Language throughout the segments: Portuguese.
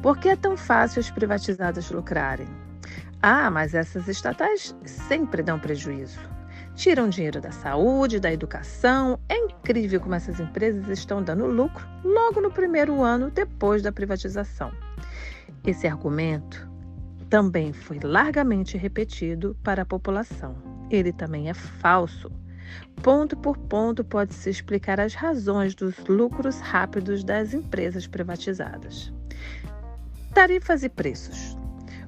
Por que é tão fácil as privatizadas lucrarem? Mas essas estatais sempre dão prejuízo. Tiram dinheiro da saúde, da educação. É incrível como essas empresas estão dando lucro logo no primeiro ano depois da privatização. Esse argumento também foi largamente repetido para a população. Ele também é falso. Ponto por ponto pode-se explicar as razões dos lucros rápidos das empresas privatizadas. Tarifas e preços.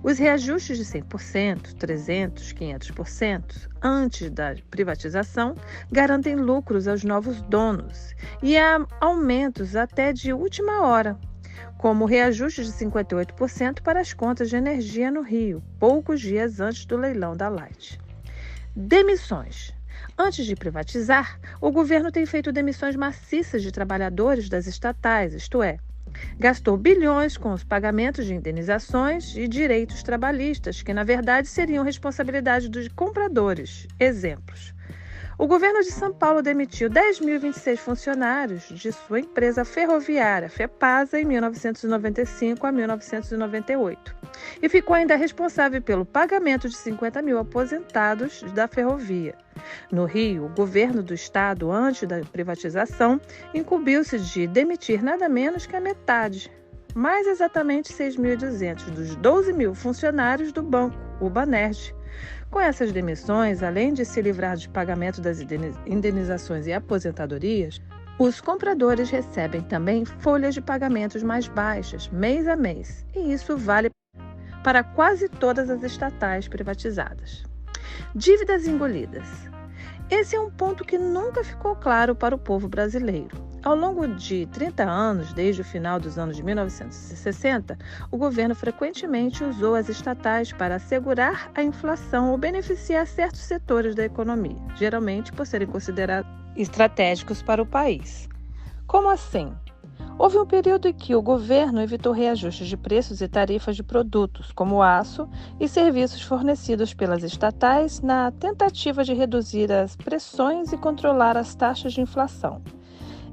Os reajustes de 100%, 300%, 500% antes da privatização garantem lucros aos novos donos e há aumentos até de última hora, como o reajuste de 58% para as contas de energia no Rio, poucos dias antes do leilão da Light. Demissões. Antes de privatizar, o governo tem feito demissões maciças de trabalhadores das estatais, isto é, gastou bilhões com os pagamentos de indenizações e direitos trabalhistas, que na verdade seriam responsabilidade dos compradores. Exemplos. O governo de São Paulo demitiu 10.026 funcionários de sua empresa ferroviária, FEPASA, em 1995 a 1998. E ficou ainda responsável pelo pagamento de 50 mil aposentados da ferrovia. No Rio, o governo do estado, antes da privatização, incumbiu-se de demitir nada menos que a metade, mais exatamente 6.200 dos 12 mil funcionários do banco, o Banerj. Com essas demissões, além de se livrar de pagamento das indenizações e aposentadorias, os compradores recebem também folhas de pagamentos mais baixas, mês a mês, e isso vale para quase todas as estatais privatizadas. Dívidas engolidas. Esse é um ponto que nunca ficou claro para o povo brasileiro. Ao longo de 30 anos, desde o final dos anos de 1960, o governo frequentemente usou as estatais para assegurar a inflação ou beneficiar certos setores da economia, geralmente por serem considerados estratégicos para o país. Como assim? Houve um período em que o governo evitou reajustes de preços e tarifas de produtos, como aço e serviços fornecidos pelas estatais, na tentativa de reduzir as pressões e controlar as taxas de inflação.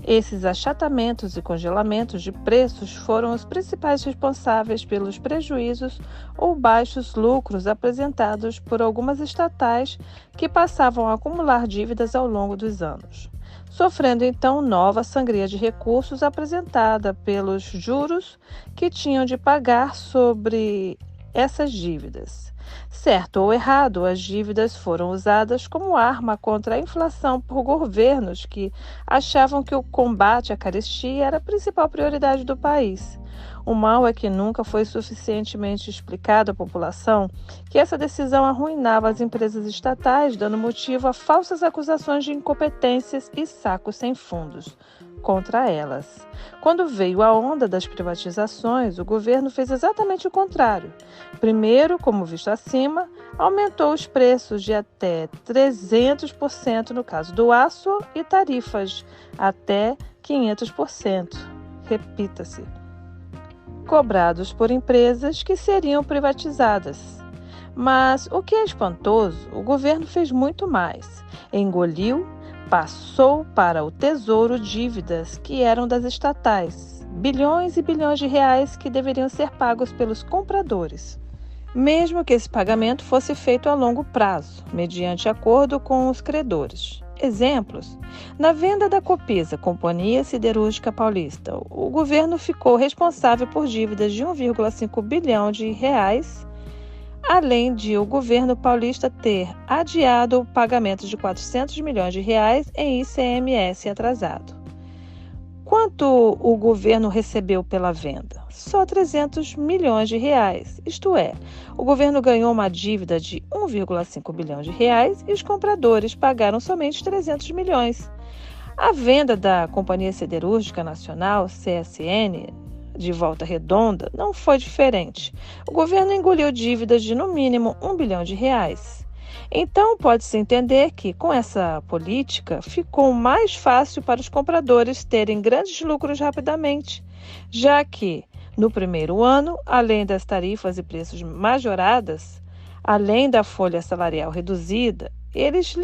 Esses achatamentos e congelamentos de preços foram os principais responsáveis pelos prejuízos ou baixos lucros apresentados por algumas estatais que passavam a acumular dívidas ao longo dos anos, sofrendo então nova sangria de recursos apresentada pelos juros que tinham de pagar sobre essas dívidas. Certo ou errado, as dívidas foram usadas como arma contra a inflação por governos que achavam que o combate à carestia era a principal prioridade do país. O mal é que nunca foi suficientemente explicado à população que essa decisão arruinava as empresas estatais, dando motivo a falsas acusações de incompetências e sacos sem fundos contra elas. Quando veio a onda das privatizações, o governo fez exatamente o contrário. Primeiro, como visto acima, aumentou os preços de até 300% no caso do aço e tarifas até 500%. Repita-se. Cobrados por empresas que seriam privatizadas. Mas o que é espantoso, o governo fez muito mais. Engoliu, passou para o Tesouro dívidas que eram das estatais, bilhões e bilhões de reais que deveriam ser pagos pelos compradores, mesmo que esse pagamento fosse feito a longo prazo, mediante acordo com os credores. Exemplos: na venda da Copesa, Companhia Siderúrgica Paulista, o governo ficou responsável por dívidas de 1,5 bilhão de reais, além de o governo paulista ter adiado o pagamento de 400 milhões de reais em ICMS atrasado. Quanto o governo recebeu pela venda? Só 300 milhões de reais, isto é, o governo ganhou uma dívida de 1,5 bilhão de reais e os compradores pagaram somente 300 milhões. A venda da Companhia Siderúrgica Nacional, CSN, de Volta Redonda, não foi diferente. O governo engoliu dívidas de no mínimo 1 bilhão de reais. Então, pode-se entender que, com essa política, ficou mais fácil para os compradores terem grandes lucros rapidamente, já que, no primeiro ano, além das tarifas e preços majoradas, além da folha salarial reduzida, eles se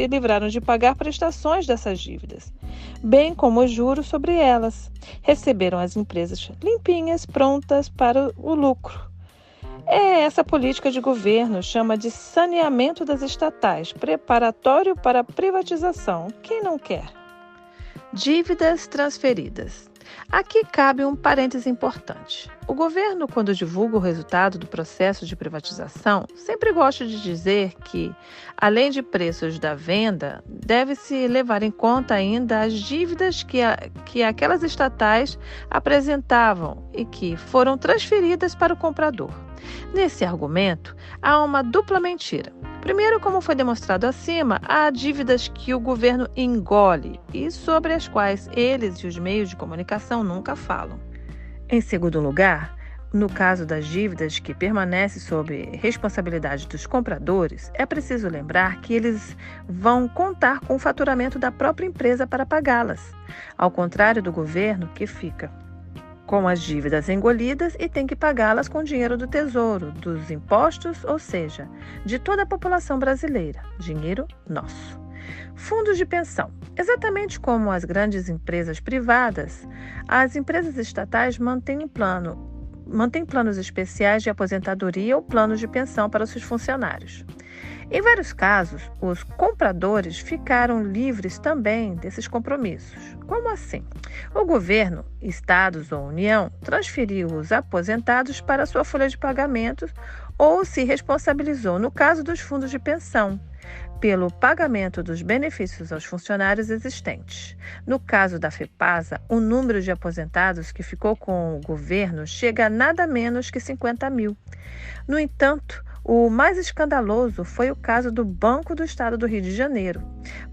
livraram de pagar prestações dessas dívidas. bem como os juros sobre elas. Receberam as empresas limpinhas, prontas para o lucro. É essa política de governo, chama de saneamento das estatais, preparatório para a privatização. Quem não quer? Dívidas transferidas. Aqui cabe um parêntese importante. O governo, quando divulga o resultado do processo de privatização, sempre gosta de dizer que, além de preços da venda, deve-se levar em conta ainda as dívidas que aquelas estatais apresentavam e que foram transferidas para o comprador. Nesse argumento, há uma dupla mentira. Primeiro, como foi demonstrado acima, há dívidas que o governo engole e sobre as quais eles e os meios de comunicação nunca falam. Em segundo lugar, no caso das dívidas que permanecem sob responsabilidade dos compradores, é preciso lembrar que eles vão contar com o faturamento da própria empresa para pagá-las, ao contrário do governo, que fica com as dívidas engolidas e tem que pagá-las com dinheiro do Tesouro, dos impostos, ou seja, de toda a população brasileira. Dinheiro nosso. Fundos de pensão. Exatamente como as grandes empresas privadas, as empresas estatais mantêm planos especiais de aposentadoria ou planos de pensão para seus funcionários. Em vários casos, os compradores ficaram livres também desses compromissos. Como assim? O governo, estados ou União transferiu os aposentados para sua folha de pagamentos ou se responsabilizou, no caso dos fundos de pensão, pelo pagamento dos benefícios aos funcionários existentes. No caso da FEPASA, o número de aposentados que ficou com o governo chega a nada menos que 50 mil. No entanto, o mais escandaloso foi o caso do Banco do Estado do Rio de Janeiro.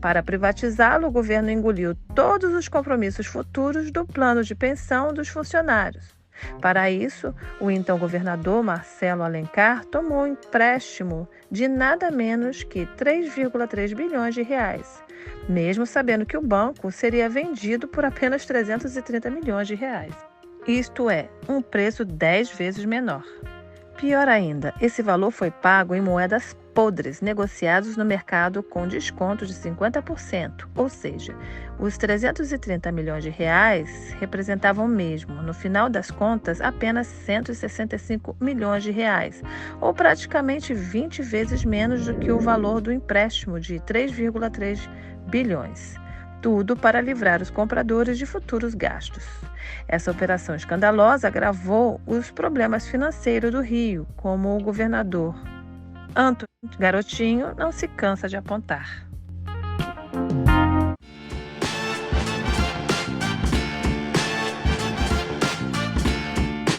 Para privatizá-lo, o governo engoliu todos os compromissos futuros do plano de pensão dos funcionários. Para isso, o então governador Marcelo Alencar tomou um empréstimo de nada menos que 3,3 bilhões de reais, mesmo sabendo que o banco seria vendido por apenas 330 milhões de reais. Isto é, um preço 10 vezes menor. Pior ainda, esse valor foi pago em moedas podres, negociados no mercado com desconto de 50%, ou seja, os 330 milhões de reais representavam mesmo, no final das contas, apenas 165 milhões de reais, ou praticamente 20 vezes menos do que o valor do empréstimo de 3,3 bilhões. Tudo para livrar os compradores de futuros gastos. Essa operação escandalosa agravou os problemas financeiros do Rio, como o governador Antônio Garotinho não se cansa de apontar.